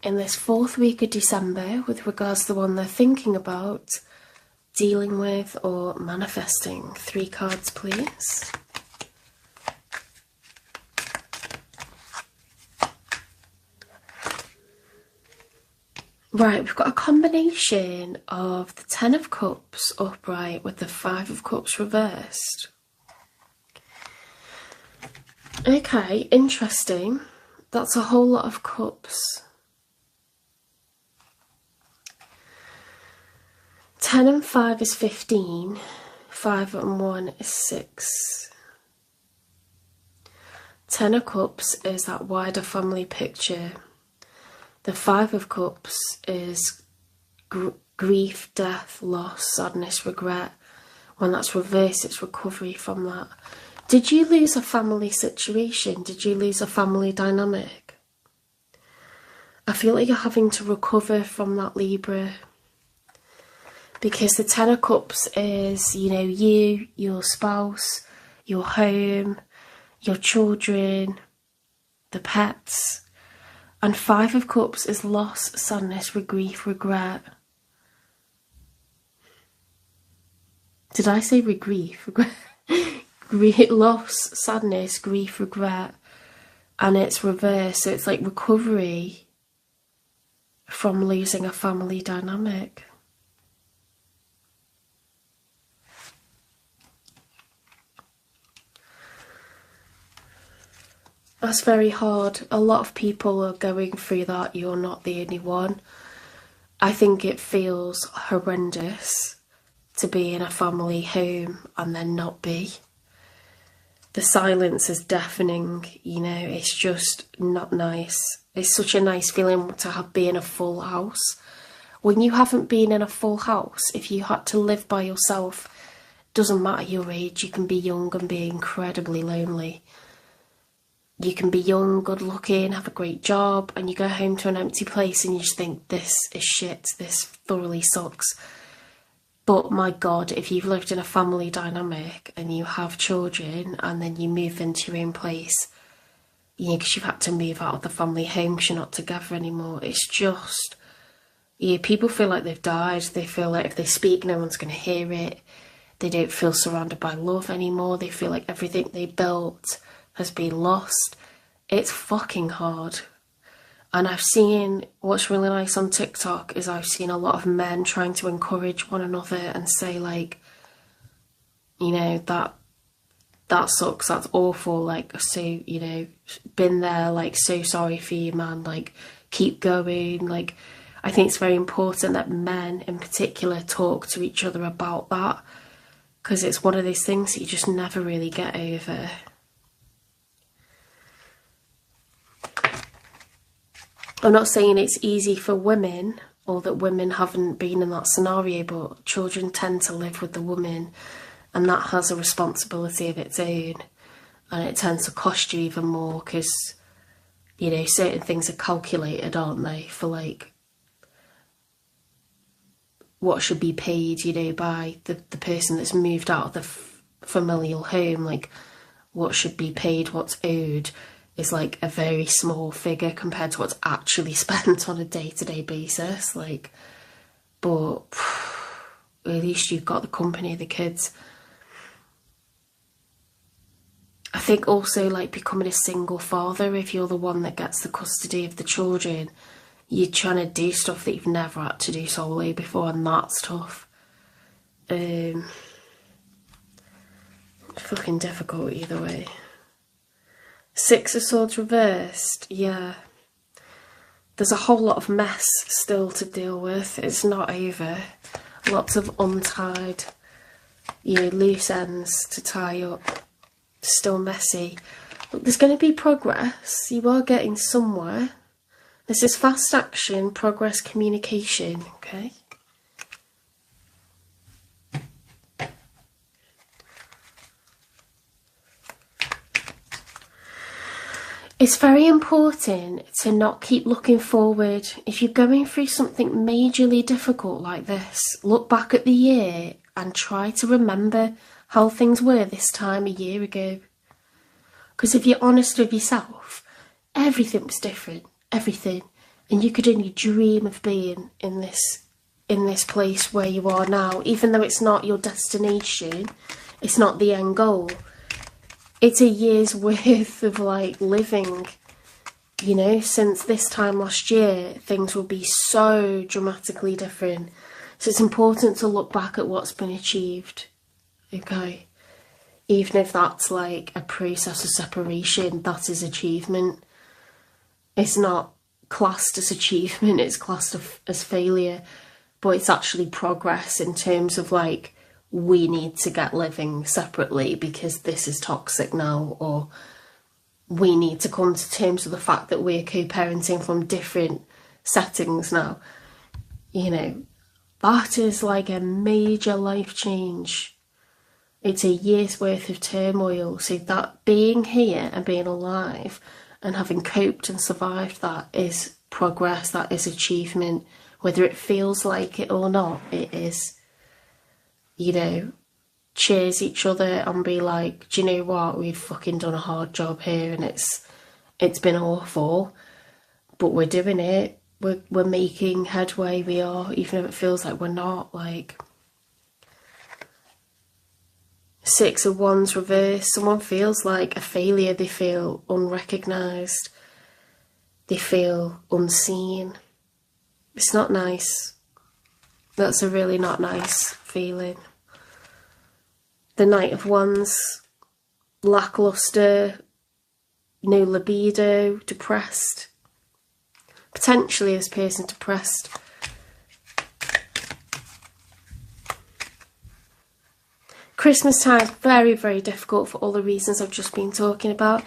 in this 4th week of December with regards to the one they're thinking about, dealing with, or manifesting. 3 cards, please. Right, we've got a combination of the 10 of Cups upright with the 5 of Cups reversed. Okay, interesting. That's a whole lot of cups. 10 and 5 is 15. 5 and 1 is 6. 10 of Cups is that wider family picture. The 5 of Cups is grief, death, loss, sadness, regret. When that's reversed, it's recovery from that. Did you lose a family situation? Did you lose a family dynamic? I feel like you're having to recover from that, Libra. Because the 10 of Cups is, you know, you, your spouse, your home, your children, the pets. And 5 of Cups is loss, sadness, grief, regret. Did I say grief? Loss, sadness, grief, regret. And it's reversed. So it's like recovery from losing a family dynamic. That's very hard. A lot of people are going through that. You're not the only one. I think it feels horrendous to be in a family home and then not be. The silence is deafening, you know, it's just not nice. It's such a nice feeling to be in a full house. When you haven't been in a full house, if you had to live by yourself, doesn't matter your age, you can be young and be incredibly lonely. You can be young, good looking, have a great job, and you go home to an empty place and you just think, this is shit, this thoroughly sucks. But my God, if you've lived in a family dynamic and you have children and then you move into your own place, you know, because you've had to move out of the family home because you're not together anymore, it's just, yeah, people feel like they've died. They feel like if they speak, no one's going to hear it. They don't feel surrounded by love anymore. They feel like everything they built has been lost. It's fucking hard. And I've seen, what's really nice on TikTok is I've seen a lot of men trying to encourage one another and say, like, you know, that sucks, that's awful, like, so, you know, been there, like, so sorry for you, man, like, keep going. Like, I think it's very important that men in particular talk to each other about that, because it's one of those things that you just never really get over. I'm not saying it's easy for women or that women haven't been in that scenario, but children tend to live with the woman and that has a responsibility of its own, and it tends to cost you even more because, you know, certain things are calculated, aren't they, for like what should be paid, you know, by the person that's moved out of the familial home. Like what should be paid, what's owed is like a very small figure compared to what's actually spent on a day-to-day basis. Like, but at least you've got the company of the kids. I think also like becoming a single father, if you're the one that gets the custody of the children, you're trying to do stuff that you've never had to do solely before, and that's tough. Fucking difficult either way. 6 of Swords reversed, yeah. There's a whole lot of mess still to deal with. It's not over. Lots of untied, you know, loose ends to tie up. Still messy. Look, there's going to be progress. You are getting somewhere. This is fast action, progress, communication, okay? It's very important to not keep looking forward. If you're going through something majorly difficult like this, look back at the year and try to remember how things were this time a year ago. Because if you're honest with yourself, everything was different. Everything. And you could only dream of being in this place where you are now, even though it's not your destination, it's not the end goal. It's a year's worth of like living, you know. Since this time last year, things will be so dramatically different. So it's important to look back at what's been achieved, okay? Even if that's like a process of separation, that is achievement. It's not classed as achievement, it's classed as failure, but it's actually progress in terms of like, we need to get living separately because this is toxic now, or we need to come to terms with the fact that we're co-parenting from different settings now. You know, that is like a major life change. It's a year's worth of turmoil. So that being here and being alive and having coped and survived that is progress, that is achievement. Whether it feels like it or not, it is. You know, cheers each other and be like, do you know what, we've fucking done a hard job here and it's been awful, but we're doing it. We're making headway, we are, even if it feels like we're not. Like, 6 of Wands reversed, someone feels like a failure, they feel unrecognised, they feel unseen. It's not nice. That's a really not nice feeling. The Knight of Wands, lacklustre, no libido, depressed. Potentially this person depressed. Christmas time is very, very difficult for all the reasons I've just been talking about.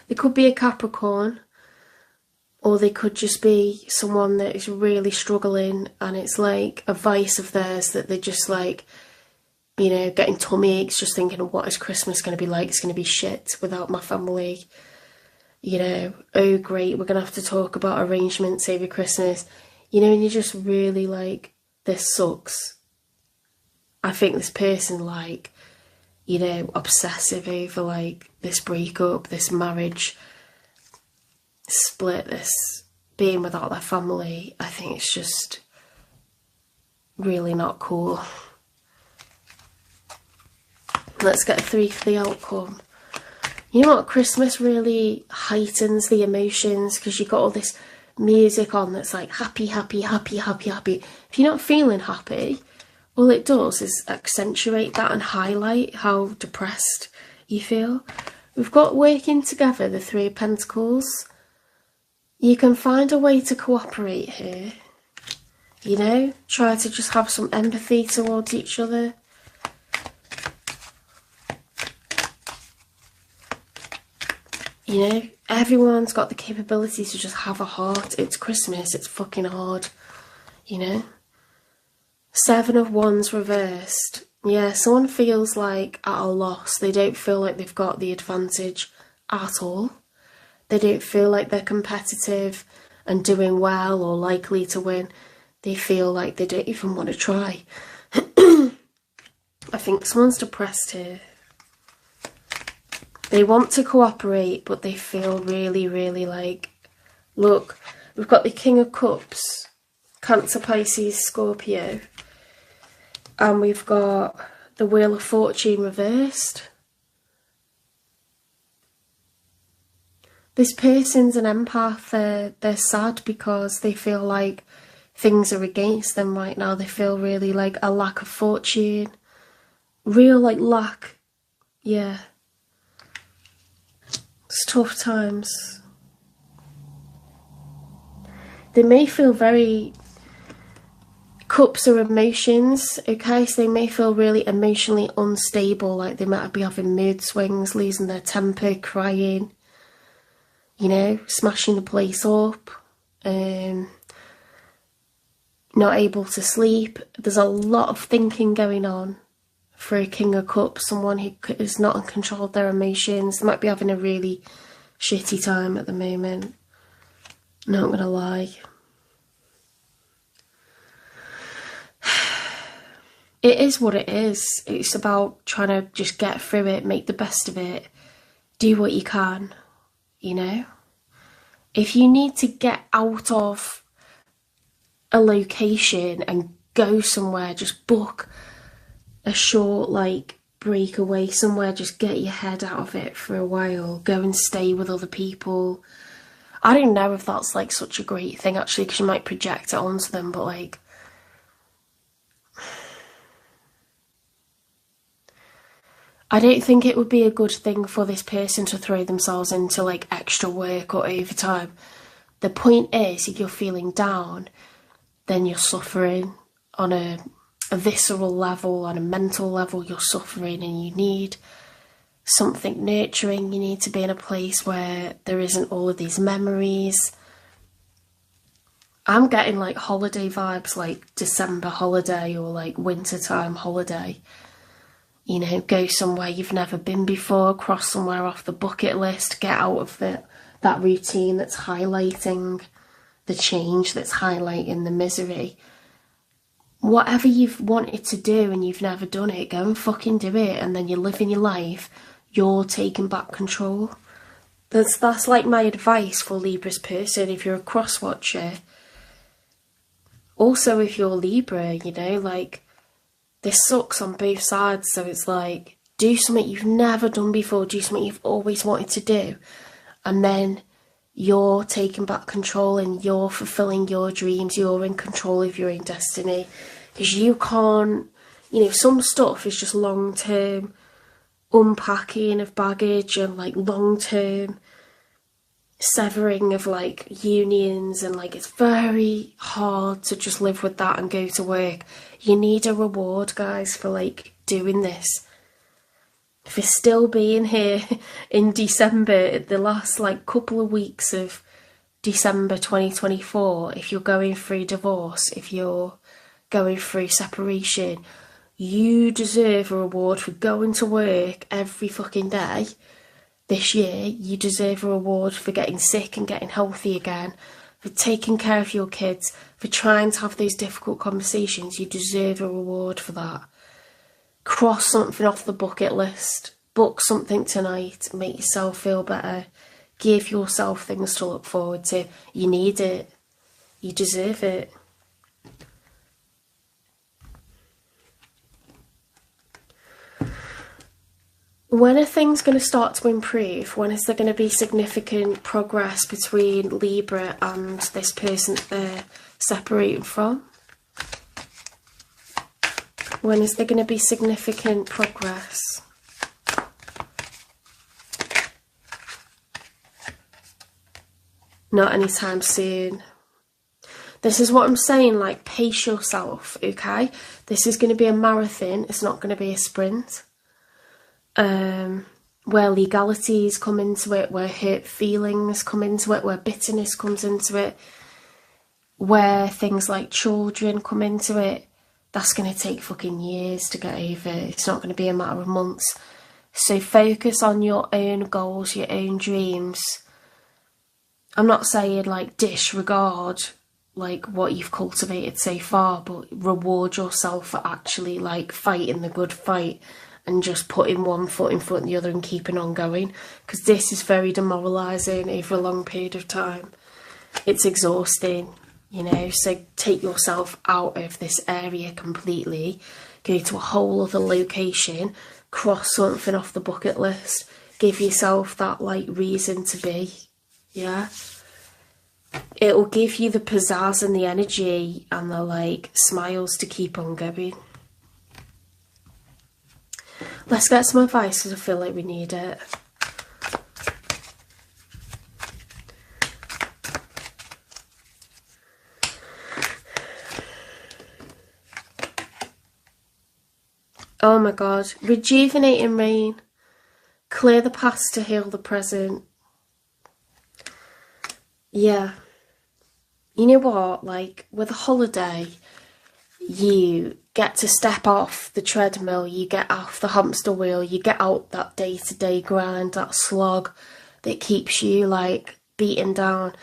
There could be a Capricorn, or they could just be someone that is really struggling and it's like a vice of theirs that they're just like, you know, getting tummy aches just thinking, what is Christmas going to be like? It's going to be shit without my family. You know, oh great, we're going to have to talk about arrangements over Christmas. You know, and you're just really like, this sucks. I think this person, like, you know, obsessive over like this breakup, this marriage split, this being without their family. I think it's just really not cool. Let's get 3 for the outcome. You know what? Christmas really heightens the emotions because you've got all this music on that's like happy, happy, happy, happy, happy. If you're not feeling happy, all it does is accentuate that and highlight how depressed you feel. We've got working together, the 3 of Pentacles. You can find a way to cooperate here. You know, try to just have some empathy towards each other. You know, everyone's got the capability to just have a heart. It's Christmas, it's fucking hard, you know. 7 of Wands reversed. Yeah, someone feels like at a loss. They don't feel like they've got the advantage at all. They don't feel like they're competitive and doing well or likely to win. They feel like they don't even want to try. I think someone's depressed here. They want to cooperate, but they feel really, really like... Look, we've got the King of Cups, Cancer, Pisces, Scorpio. And we've got the Wheel of Fortune reversed. This person's an empath. They're sad because they feel like things are against them right now. They feel really like a lack of fortune. Real like lack. Yeah. It's tough times. They may feel very... Cups are emotions, okay? So they may feel really emotionally unstable, like they might be having mood swings, losing their temper, crying, you know, smashing the place up, not able to sleep. There's a lot of thinking going on for a King of Cups, someone who is not in control of their emotions. They might be having a really shitty time at the moment, not gonna lie. It is what it is. It's about trying to just get through it, make the best of it, do what you can, you know? If you need to get out of a location and go somewhere, just book a short like break away somewhere, just get your head out of it for a while, go and stay with other people. I don't know if that's like such a great thing actually, because you might project it onto them, but like I don't think it would be a good thing for this person to throw themselves into like extra work or overtime. The point is, if you're feeling down, then you're suffering on a visceral level, on a mental level, you're suffering, and you need something nurturing. You need to be in a place where there isn't all of these memories. I'm getting like holiday vibes, like December holiday or like wintertime holiday. You know, go somewhere you've never been before, cross somewhere off the bucket list, get out of that routine that's highlighting the change, that's highlighting the misery. Whatever you've wanted to do and you've never done it, go and fucking do it, and then you're living your life. You're taking back control. That's like my advice for Libra's person if you're a cross watcher. Also, if you're Libra, you know, like, this sucks on both sides, so it's like, do something you've never done before, do something you've always wanted to do, and then you're taking back control and you're fulfilling your dreams, you're in control of your own destiny. Because you can't, you know, some stuff is just long-term unpacking of baggage and like long-term severing of like unions, and like it's very hard to just live with that and go to work. You need a reward, guys, for like doing this. For still being here in December, the last like couple of weeks of December 2024, if you're going through divorce, if you're going through separation, you deserve a reward for going to work every fucking day. This year, you deserve a reward for getting sick and getting healthy again, for taking care of your kids, for trying to have those difficult conversations. You deserve a reward for that. Cross something off the bucket list. Book something tonight. Make yourself feel better. Give yourself things to look forward to. You need it. You deserve it. When are things going to start to improve? When is there going to be significant progress between Libra and this person that they're separating from? When is there going to be significant progress? Not anytime soon. This is what I'm saying, like, pace yourself, okay? This is going to be a marathon. It's not going to be a sprint. Where legalities come into it, where hurt feelings come into it, where bitterness comes into it, where things like children come into it, that's going to take fucking years to get over. It's not going to be a matter of months. So focus on your own goals, your own dreams. I'm not saying like disregard like what you've cultivated so far, but reward yourself for actually like fighting the good fight and just putting one foot in front of the other and keeping on going, because this is very demoralising over a long period of time. It's exhausting, you know, so take yourself out of this area completely, go to a whole other location, cross something off the bucket list, give yourself that like reason to be, yeah. It'll give you the pizzazz and the energy and the like smiles to keep on going. Let's get some advice because I feel like we need it. Oh my god. Rejuvenating rain. Clear the past to heal the present. Yeah. You know what? Like, with a holiday, you get to step off the treadmill, you get off the hamster wheel, you get out that day-to-day grind, that slog that keeps you like beaten down,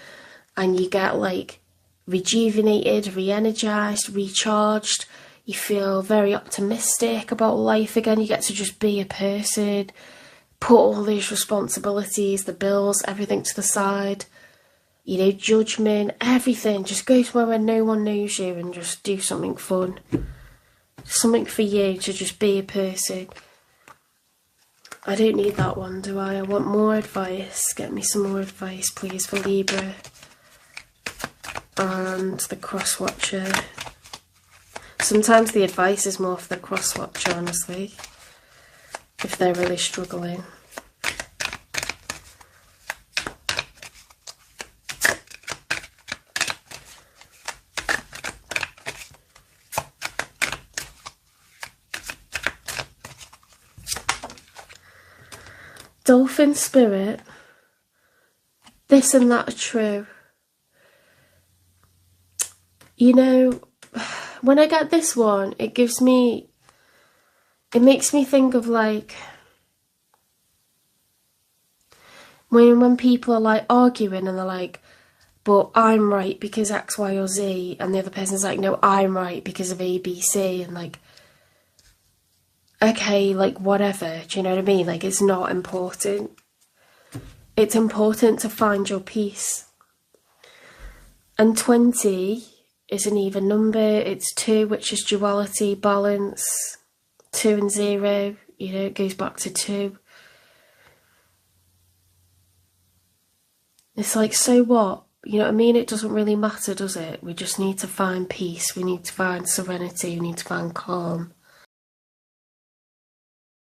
and you get like rejuvenated, re-energized, recharged. You feel very optimistic about life again. You get to just be a person, put all these responsibilities, the bills, everything to the side, you know, judgment, everything. Just go somewhere where no one knows you and just do something fun. Something for you to just be a person. I don't need that one, do I? I want more advice. Get me some more advice, please, for Libra. And the cross watcher. Sometimes the advice is more for the cross watcher, honestly, if they're really struggling. Dolphin spirit, this and that are true. You know, when I get this one, it makes me think of like, when people are like arguing and they're like, but I'm right because X, Y or Z, and the other person's like, no, I'm right because of A, B, C, and like, okay, like whatever, do you know what I mean? Like, it's not important. It's important to find your peace. And 20 is an even number. It's 2, which is duality, balance. 2 and 0, you know, it goes back to 2. It's like, so what? You know what I mean? It doesn't really matter, does it? We just need to find peace. We need to find serenity. We need to find calm.